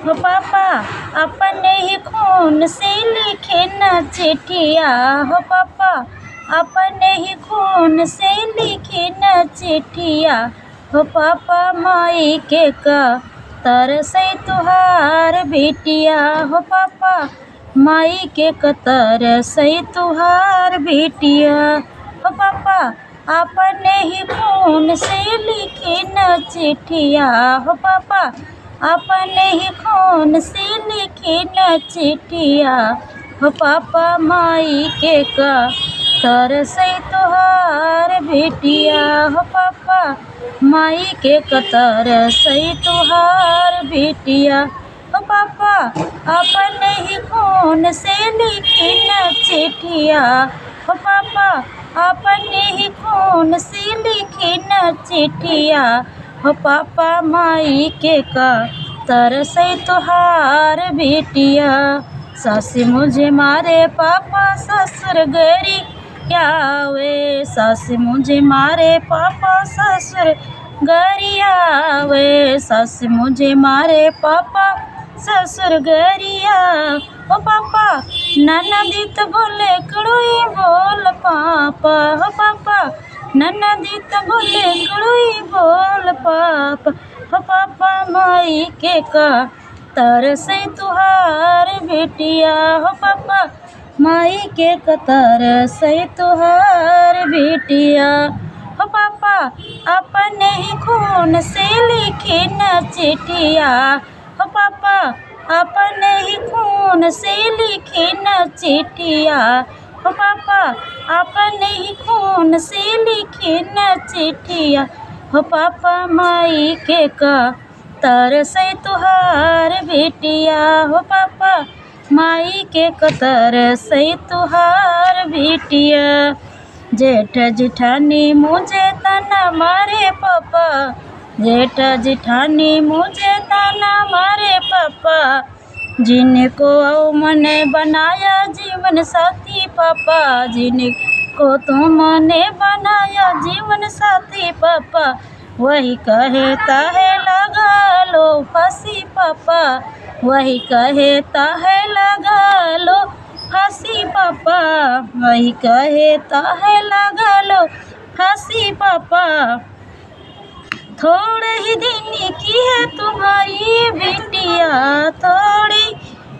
हो पापा अपने ही खून से लिखे न चिट्ठिया। हो पापा अपने ही खून से लिखे न चिट्ठिया। हो पापा माई के का तरसै तुहार बेटिया। हो पापा माई के कतर सही तुहार बेटिया। हो पापा अपने ही खून से लिखे न चिट्ठिया। हो पापा अपने ही खून से लिखे न चिट्ठिया। हो पापा माई के का तरसै तुहार बेटिया। हो पापा माई के कतर सही तुहार बेटिया। हो पापा अपने ही खून से लिखी न चिट्ठिया। हो पापा अपने ही खून से लिखी न चिट्ठिया। हो पापा माई के का तरसै तुहार बेटिया। सास मुझे मारे पापा ससुर गरी क्या वे। सास मुझे मारे पापा ससुर गरिया वे। सास मुझे मारे पापा ससुर गरिया। हो पापा ननदी तो बोले कड़ुई बोल पापा। हो पापा ननदी तो बोले कड़ुई बोल पापा। हो पापा माई के का तरसै तुहार बेटिया। हो पापा माई के कतर सही तुहार बेटिया। हो पापा अपने ही खून से लिखे न चिट्ठिया। हो पापा अपने ही खून से लिखे न चिट्ठिया। हो पापा अपने ही खून से लिखे न चिट्ठिया। हो पापा माई के का तरसै तुहार बेटिया। हो पापा माई के कतर सही तुहार बेटिया। जेठ जिठानी मुझे ताना मारे पापा। जेठ जिठानी मुझे ताना मारे पापा। जिनको मैंने बनाया जीवन साथी पापा। जिनको तुमने बनाया जीवन साथी पापा। वही कहता है लगा लो फांसी पापा। वही कहता है लगा लो फांसी पापा। वही कहता है लगा लो फांसी पापा। थोड़े ही दिन की है तुम्हारी बेटिया। थोड़ी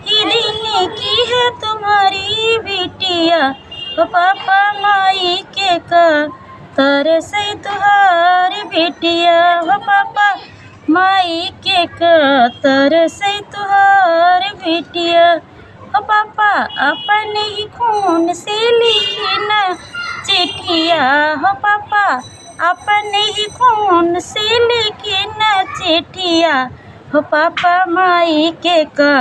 ही दिन की है तुम्हारी बेटिया। हो पापा माई के का तरसै तुहार बेटिया। हो पापा माई के का तरसै तुहार बेटिया। हो पापा अपने ही खून से लिखी न चिट्ठिया। हो पापा अपने ही खून से लिखी न चिट्ठिया। हो पापा माई के का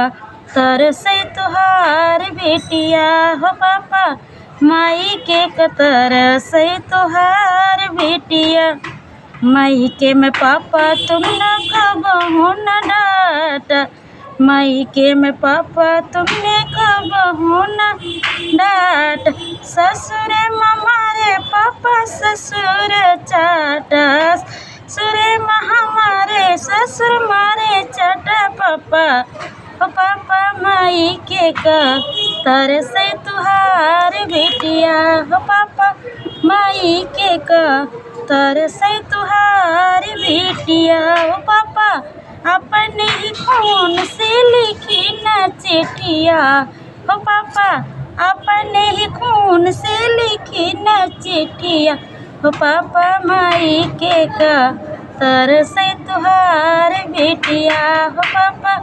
तरसै तुहार बेटिया। हो पापा माई के का तरसै तुहार बेटिया। माई के में पापा तुम न कबहू न डांटा। माई के में पापा तुमने कबहू न डांट। ससुर हमारे पापा ससुर चाटा। ससुर हमारे ससुर मारे चाटा पापा। हो पापा माई के का तरसै तुहार बेटिया। हो पापा माई के का तरसै तुहार बेटिया। हो पापा अपने ही खून से लिखी न चिट्ठिया। हो पापा अपने ही खून से लिखी न चिट्ठिया। हो पापा माई के का तरसै तुहार बेटिया। हो पापा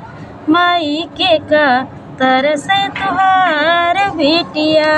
माई के का तरसै तुहार बेटिया।